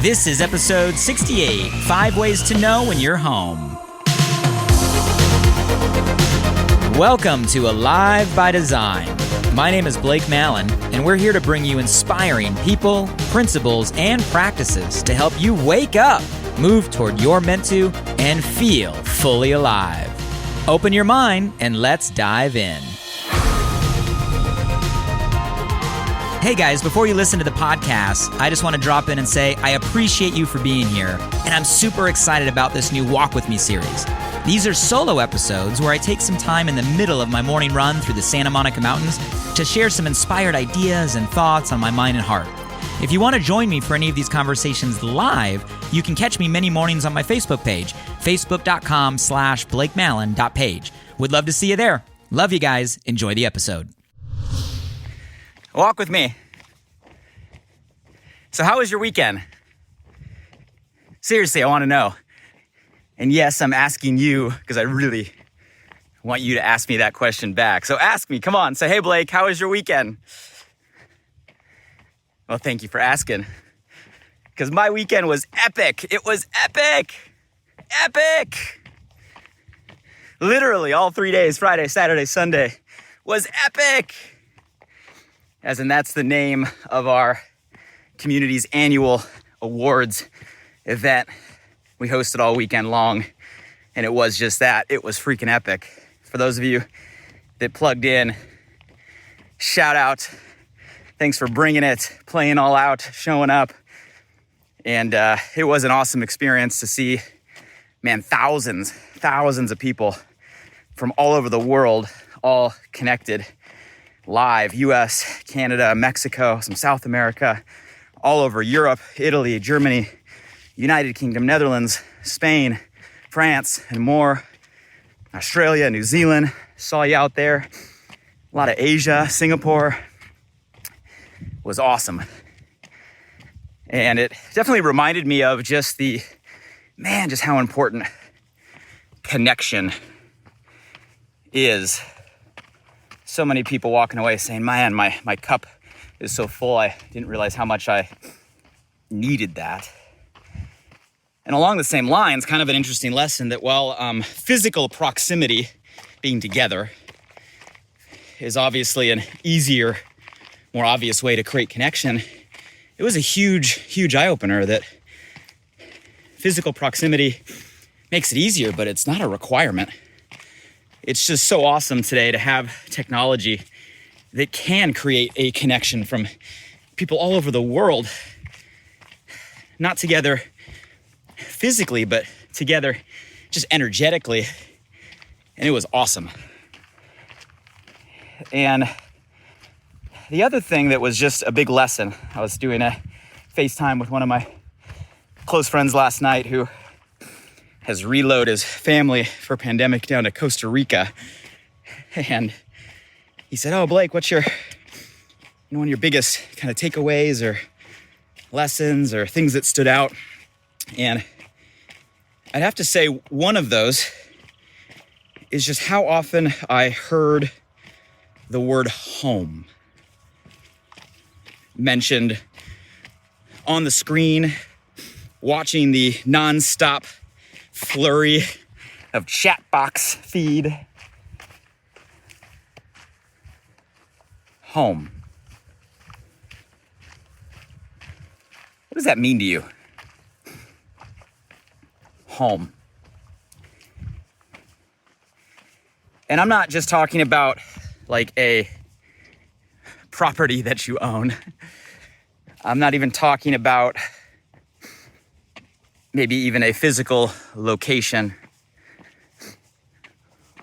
This is episode 68, 5 Ways to Know When You're Home. Welcome to Alive by Design. My name is Blake Mallon, and we're here to bring you inspiring people, principles, and practices to help you wake up, move toward your meant to, and feel fully alive. Open your mind and let's dive in. Hey guys, before you listen to the podcast, I just want to drop in and say I appreciate you for being here, and I'm super excited about this new Walk With Me series. These are solo episodes where I take some time in the middle of my morning run through the Santa Monica Mountains to share some inspired ideas and thoughts on my mind and heart. If you want to join me for any of these conversations live, you can catch me many mornings on my Facebook page, facebook.com/BlakeMallon.page. Would love to see you there. Love you guys. Enjoy the episode. Walk with me. So how was your weekend? Seriously, I want to know. And yes, I'm asking you because I really want you to ask me that question back. So ask me, come on, say, hey Blake, how was your weekend? Well, thank you for asking. Because my weekend was epic. It was epic. Epic. Literally all 3 days, Friday, Saturday, Sunday, was epic. As in, that's the name of our community's annual awards event. We hosted all weekend long, and it was just that. It was freaking epic. For those of you that plugged in, shout out. Thanks for bringing it, playing all out, showing up. And it was an awesome experience to see, man, thousands of people from all over the world, all connected. Live, US, Canada, Mexico, some South America, all over Europe, Italy, Germany, United Kingdom, Netherlands, Spain, France, and more. Australia, New Zealand, saw you out there. A lot of Asia, Singapore. It was awesome. And it definitely reminded me of just how important connection is. So many people walking away saying, man, my cup is so full, I didn't realize how much I needed that. And along the same lines, kind of an interesting lesson that while physical proximity, being together, is obviously an easier, more obvious way to create connection, it was a huge eye-opener that physical proximity makes it easier, but it's not a requirement. It's just so awesome today to have technology that can create a connection from people all over the world, not together physically, but together just energetically. And it was awesome. And the other thing that was just a big lesson, I was doing a FaceTime with one of my close friends last night who has reloaded his family for pandemic down to Costa Rica. And he said, oh, Blake, what's one of your biggest kind of takeaways or lessons or things that stood out? And I'd have to say one of those is just how often I heard the word home mentioned on the screen, watching the nonstop flurry of chat box feed. Home. What does that mean to you? Home. And I'm not just talking about like a property that you own. I'm not even talking about maybe even a physical location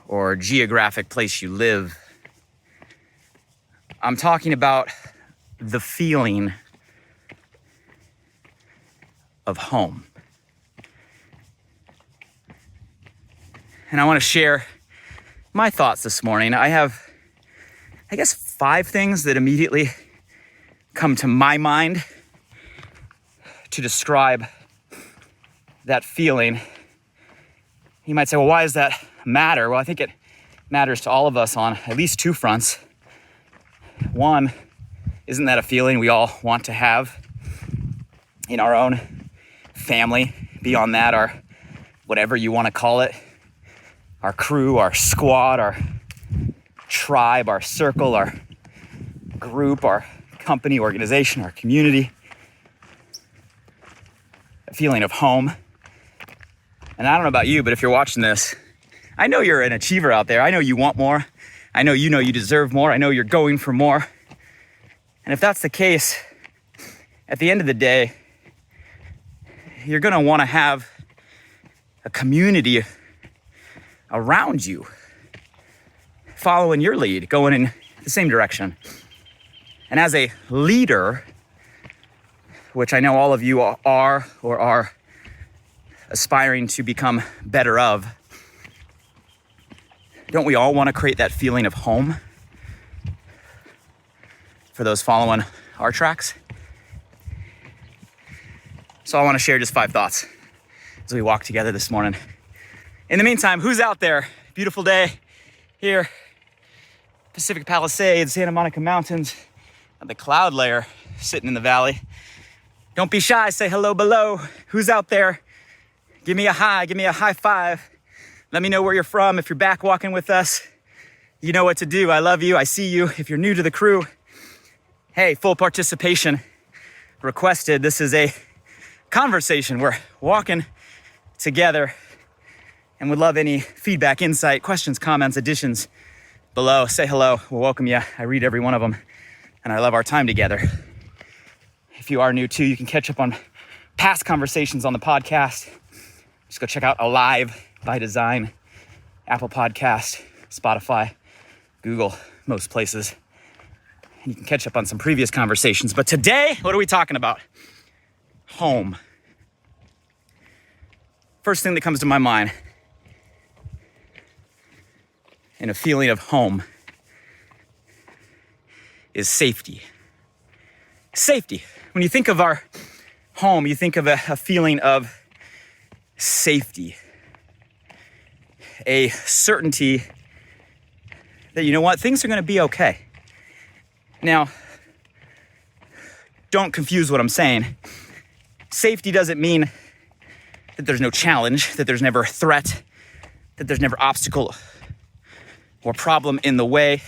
or geographic place you live. I'm talking about the feeling of home. And I want to share my thoughts this morning. I have, 5 things that immediately come to my mind to describe that feeling. You might say, well, why does that matter? Well, I think it matters to all of us on at least 2 fronts. One, isn't that a feeling we all want to have in our own family. Beyond that, our whatever you want to call it, our crew, our squad, our tribe, our circle, our group, our company, organization, our community. A feeling of home. And I don't know about you, but if you're watching this, I know you're an achiever out there. I know you want more. I know you deserve more. I know you're going for more. And if that's the case, at the end of the day, you're going to want to have a community around you following your lead, going in the same direction. And as a leader, which I know all of you are or are aspiring to become better of, don't we all want to create that feeling of home for those following our tracks? So I want to share just 5 thoughts as we walk together this morning. In the meantime, who's out there? Beautiful day here, Pacific Palisades, Santa Monica Mountains, the cloud layer sitting in the valley. Don't be shy, say hello below. Who's out there? Give me a high five. Let me know where you're from. If you're back walking with us, you know what to do. I love you, I see you. If you're new to the crew, hey, full participation requested. This is a conversation. We're walking together and would love any feedback, insight, questions, comments, additions below. Say hello, we'll welcome you. I read every one of them and I love our time together. If you are new too, you can catch up on past conversations on the podcast. Just go check out Alive by Design, Apple Podcast, Spotify, Google, most places. And you can catch up on some previous conversations. But today, what are we talking about? Home. First thing that comes to my mind in a feeling of home is safety. Safety. When you think of our home, you think of a feeling of safety. A certainty that, you know what, things are going to be okay. Now, don't confuse what I'm saying. Safety doesn't mean that there's no challenge, that there's never a threat, that there's never obstacle or problem in the way.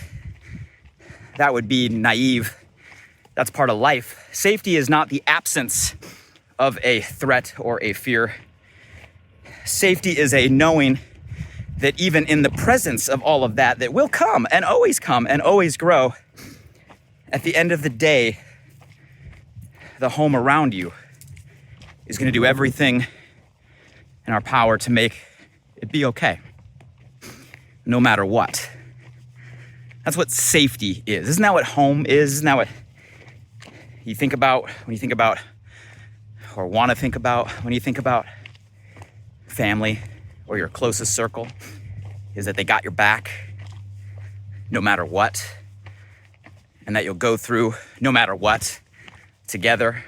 That would be naive. That's part of life. Safety is not the absence of a threat or a fear. Safety is a knowing that even in the presence of all of that will come and always grow, at the end of the day, the home around you is going to do everything in our power to make it be okay, no matter what. That's what safety is. Isn't that what home is? Isn't that what you think about when you think about, or want to think about when you think about family or your closest circle? Is that they got your back no matter what, and that you'll go through no matter what together,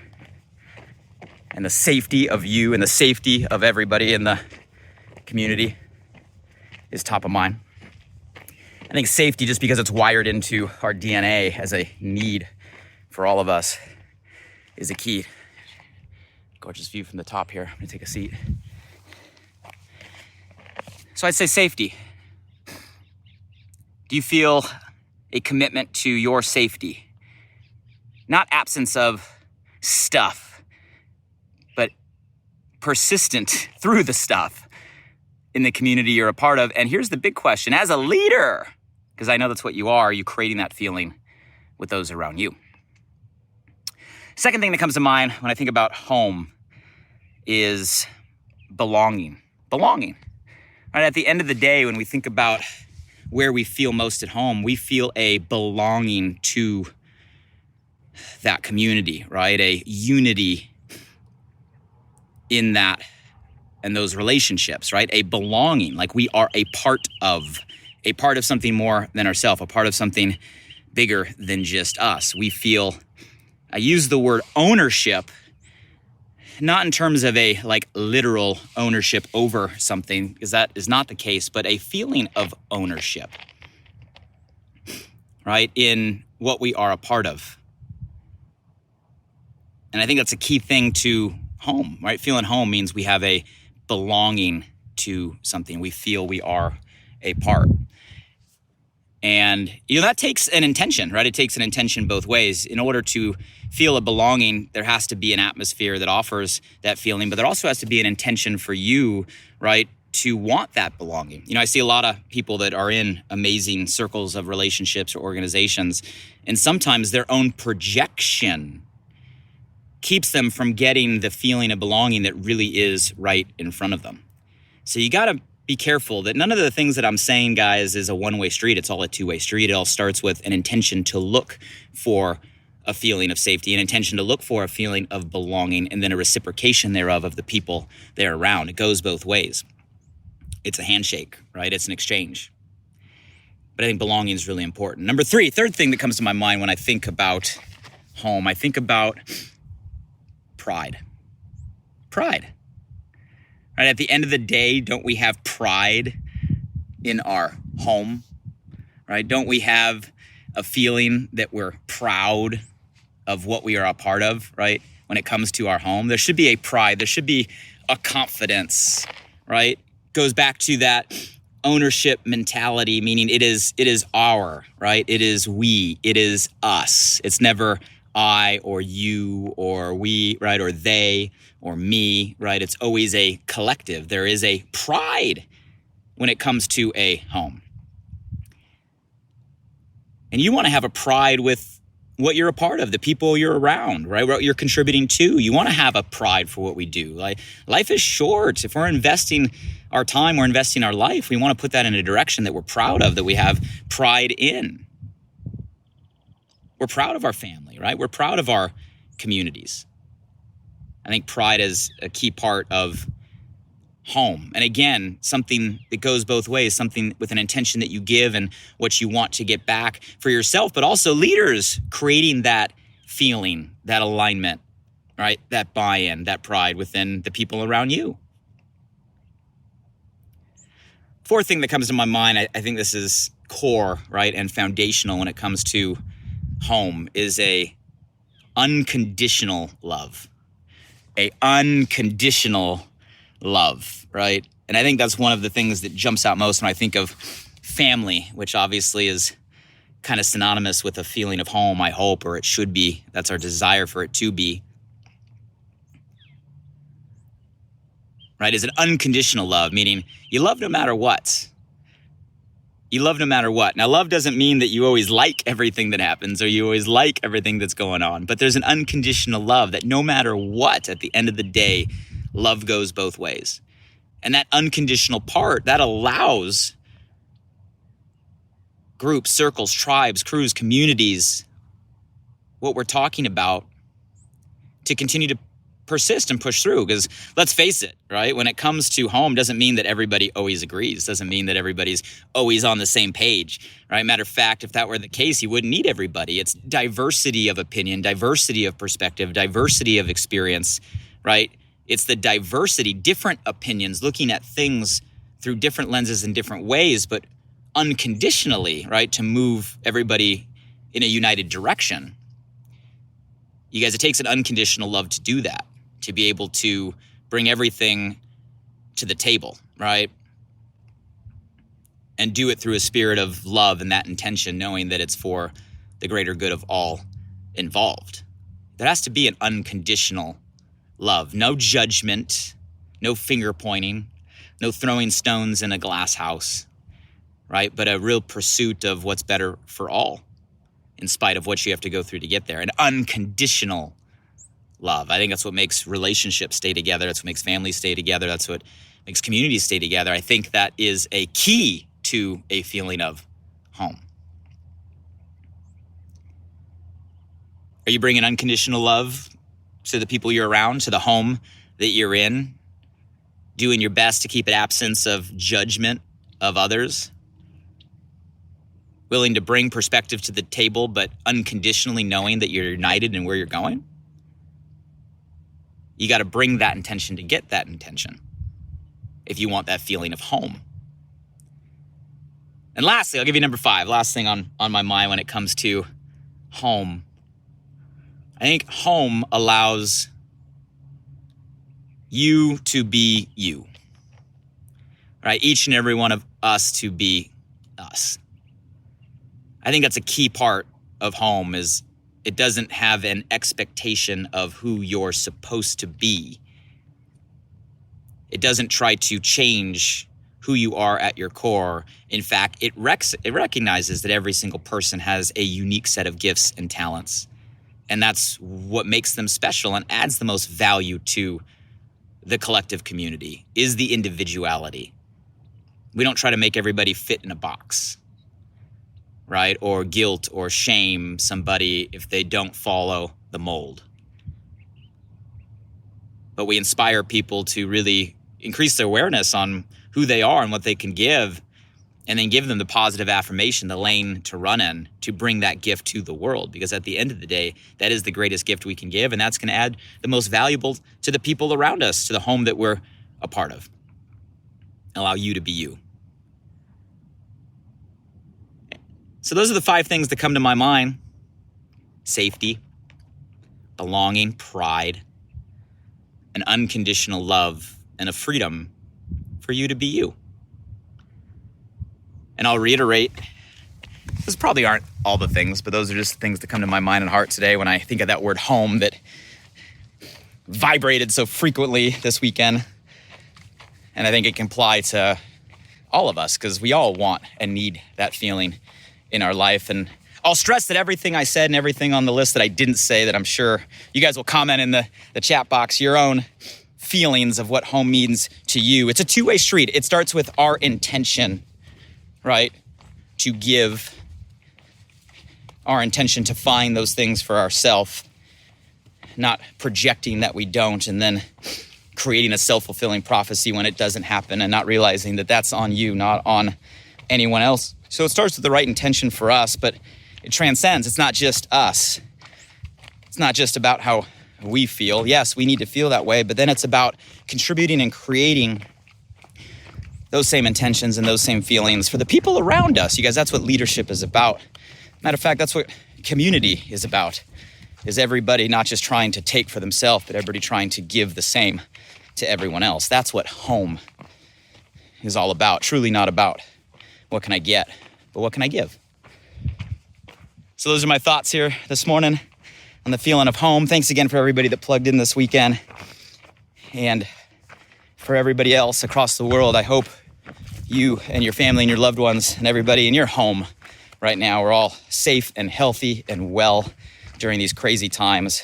and the safety of you and the safety of everybody in the community is top of mind. I think safety, just because it's wired into our DNA as a need for all of us, is a key. Gorgeous view from the top here. I'm gonna take a seat. So I'd say safety. Do you feel a commitment to your safety? Not absence of stuff, but persistent through the stuff in the community you're a part of. And here's the big question. As a leader, because I know that's what you are creating that feeling with those around you? Second thing that comes to mind when I think about home is belonging. Belonging. Right, at the end of the day, when we think about where we feel most at home, we feel a belonging to that community, right? A unity in that and those relationships, right? A belonging, like we are a part of something more than ourselves, a part of something bigger than just us. We feel, I use the word ownership, not in terms of a like literal ownership over something, because that is not the case, but a feeling of ownership, right? In what we are a part of. And I think that's a key thing to home, right? Feeling home means we have a belonging to something. We feel we are a part. And, that takes an intention, right? It takes an intention both ways. In order to feel a belonging, there has to be an atmosphere that offers that feeling, but there also has to be an intention for you, right, to want that belonging. I see a lot of people that are in amazing circles of relationships or organizations, and sometimes their own projection keeps them from getting the feeling of belonging that really is right in front of them. So you got to be careful that none of the things that I'm saying, guys, is a one-way street. It's all a two-way street. It all starts with an intention to look for a feeling of safety, an intention to look for a feeling of belonging, and then a reciprocation thereof of the people they're around. It goes both ways. It's a handshake, right? It's an exchange. But I think belonging is really important. Number three, third thing that comes to my mind when I think about home, I think about pride. Pride. Right? At the end of the day, don't we have pride in our home? Right? Don't we have a feeling that we're proud of what we are a part of, right? When it comes to our home, there should be a pride. There should be a confidence, right? Goes back to that ownership mentality, meaning it is our, right? It is we, it is us. It's never I or you or we, right? Or they or me, right? It's always a collective. There is a pride when it comes to a home. And you want to have a pride with what you're a part of, the people you're around, right? What you're contributing to. You want to have a pride for what we do. Like, life is short. If we're investing our time, we're investing our life, we want to put that in a direction that we're proud of, that we have pride in. We're proud of our family, right? We're proud of our communities. I think pride is a key part of home. And again, something that goes both ways, something with an intention that you give and what you want to get back for yourself, but also leaders creating that feeling, that alignment, right? That buy-in, that pride within the people around you. Fourth thing that comes to my mind, I think this is core, right, and foundational when it comes to home, is a unconditional love. A unconditional love, right? And I think that's one of the things that jumps out most when I think of family, which obviously is kind of synonymous with a feeling of home, I hope, or it should be. That's our desire for it to be. Right? Is an unconditional love, meaning you love no matter what. You love no matter what. Now, love doesn't mean that you always like everything that happens or you always like everything that's going on, but there's an unconditional love that no matter what, at the end of the day, love goes both ways. And that unconditional part, that allows groups, circles, tribes, crews, communities, what we're talking about, to continue to persist and push through. Because let's face it, right? When it comes to home, doesn't mean that everybody always agrees. Doesn't mean that everybody's always on the same page, right? Matter of fact, if that were the case, you wouldn't need everybody. It's diversity of opinion, diversity of perspective, diversity of experience, right? It's the diversity, different opinions, looking at things through different lenses in different ways, but unconditionally, right? To move everybody in a united direction. You guys, it takes an unconditional love to do that, to be able to bring everything to the table, right? And do it through a spirit of love and that intention, knowing that it's for the greater good of all involved. There has to be an unconditional love. No judgment, no finger pointing, no throwing stones in a glass house, right? But a real pursuit of what's better for all, in spite of what you have to go through to get there. An unconditional love. I think that's what makes relationships stay together. That's what makes families stay together. That's what makes communities stay together. I think that is a key to a feeling of home. Are you bringing unconditional love to the people you're around, to the home that you're in? Doing your best to keep an absence of judgment of others? Willing to bring perspective to the table, but unconditionally knowing that you're united in where you're going? You got to bring that intention to get that intention if you want that feeling of home. And lastly, I'll give you number 5, last thing on my mind when it comes to home. I think home allows you to be you, right? Each and every one of us to be us. I think that's a key part of home is it doesn't have an expectation of who you're supposed to be. It doesn't try to change who you are at your core. In fact, it recognizes that every single person has a unique set of gifts and talents. And that's what makes them special and adds the most value to the collective community, is the individuality. We don't try to make everybody fit in a box, right? Or guilt or shame somebody if they don't follow the mold. But we inspire people to really increase their awareness on who they are and what they can give, and then give them the positive affirmation, the lane to run in, to bring that gift to the world. Because at the end of the day, that is the greatest gift we can give, and that's going to add the most valuable to the people around us, to the home that we're a part of. Allow you to be you. So those are the 5 things that come to my mind. Safety, belonging, pride, an unconditional love, and a freedom for you to be you. And I'll reiterate, those probably aren't all the things, but those are just things that come to my mind and heart today when I think of that word home that vibrated so frequently this weekend. And I think it can apply to all of us because we all want and need that feeling in our life. And I'll stress that everything I said and everything on the list that I didn't say, that I'm sure you guys will comment in the chat box, your own feelings of what home means to you. It's a two-way street. It starts with our intention, right? To give, our intention to find those things for ourselves, not projecting that we don't, and then creating a self-fulfilling prophecy when it doesn't happen, and not realizing that that's on you, not on anyone else. So it starts with the right intention for us, but it transcends. It's not just us. It's not just about how we feel. Yes, we need to feel that way, but then it's about contributing and creating those same intentions and those same feelings for the people around us. You guys, that's what leadership is about. Matter of fact, that's what community is about, is everybody not just trying to take for themselves, but everybody trying to give the same to everyone else. That's what home is all about. Truly not about what can I get, but what can I give? So those are my thoughts here this morning on the feeling of home. Thanks again for everybody that plugged in this weekend. And for everybody else across the world, I hope you and your family and your loved ones and everybody in your home right now are all safe and healthy and well during these crazy times.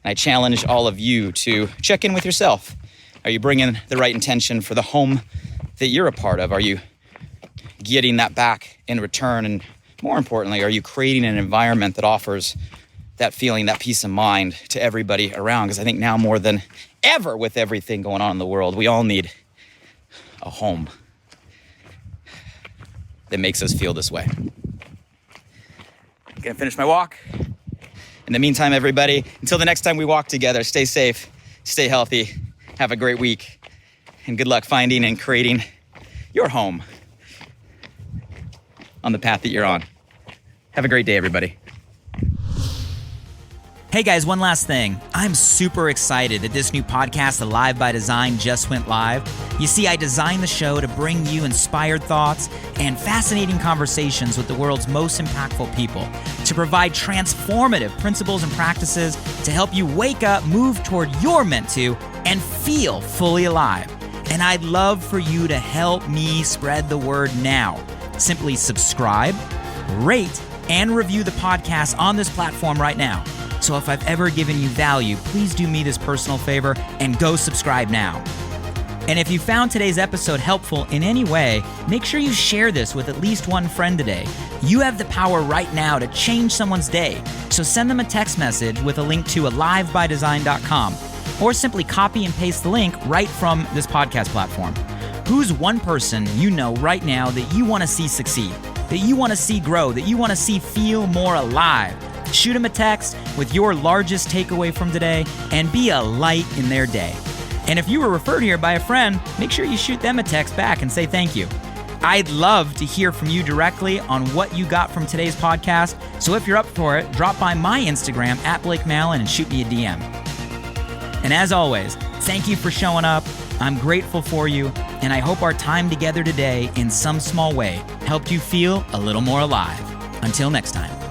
And I challenge all of you to check in with yourself. Are you bringing the right intention for the home that you're a part of? Are you getting that back in return? And more importantly, are you creating an environment that offers that feeling, that peace of mind to everybody around? Because I think now more than ever, with everything going on in the world, we all need a home that makes us feel this way. I'm gonna finish my walk. In the meantime, everybody, until the next time we walk together, stay safe, stay healthy, have a great week, and good luck finding and creating your home on the path that you're on. Have a great day, everybody. Hey guys, one last thing. I'm super excited that this new podcast, Alive by Design, just went live. You see, I designed the show to bring you inspired thoughts and fascinating conversations with the world's most impactful people, to provide transformative principles and practices to help you wake up, move toward your meant to, and feel fully alive. And I'd love for you to help me spread the word now. Simply subscribe, rate, and review the podcast on this platform right now. So if I've ever given you value, please do me this personal favor and go subscribe now. And if you found today's episode helpful in any way, make sure you share this with at least one friend today. You have the power right now to change someone's day. So send them a text message with a link to alivebydesign.com, or simply copy and paste the link right from this podcast platform. Who's one person you know right now that you want to see succeed, that you want to see grow, that you want to see feel more alive? Shoot them a text with your largest takeaway from today and be a light in their day. And if you were referred here by a friend, make sure you shoot them a text back and say thank you. I'd love to hear from you directly on what you got from today's podcast. So if you're up for it, drop by my Instagram @Blake Malin and shoot me a DM. And as always, Thank you for showing up. I'm grateful for you, and I hope our time together today in some small way helped you feel a little more alive. Until next time.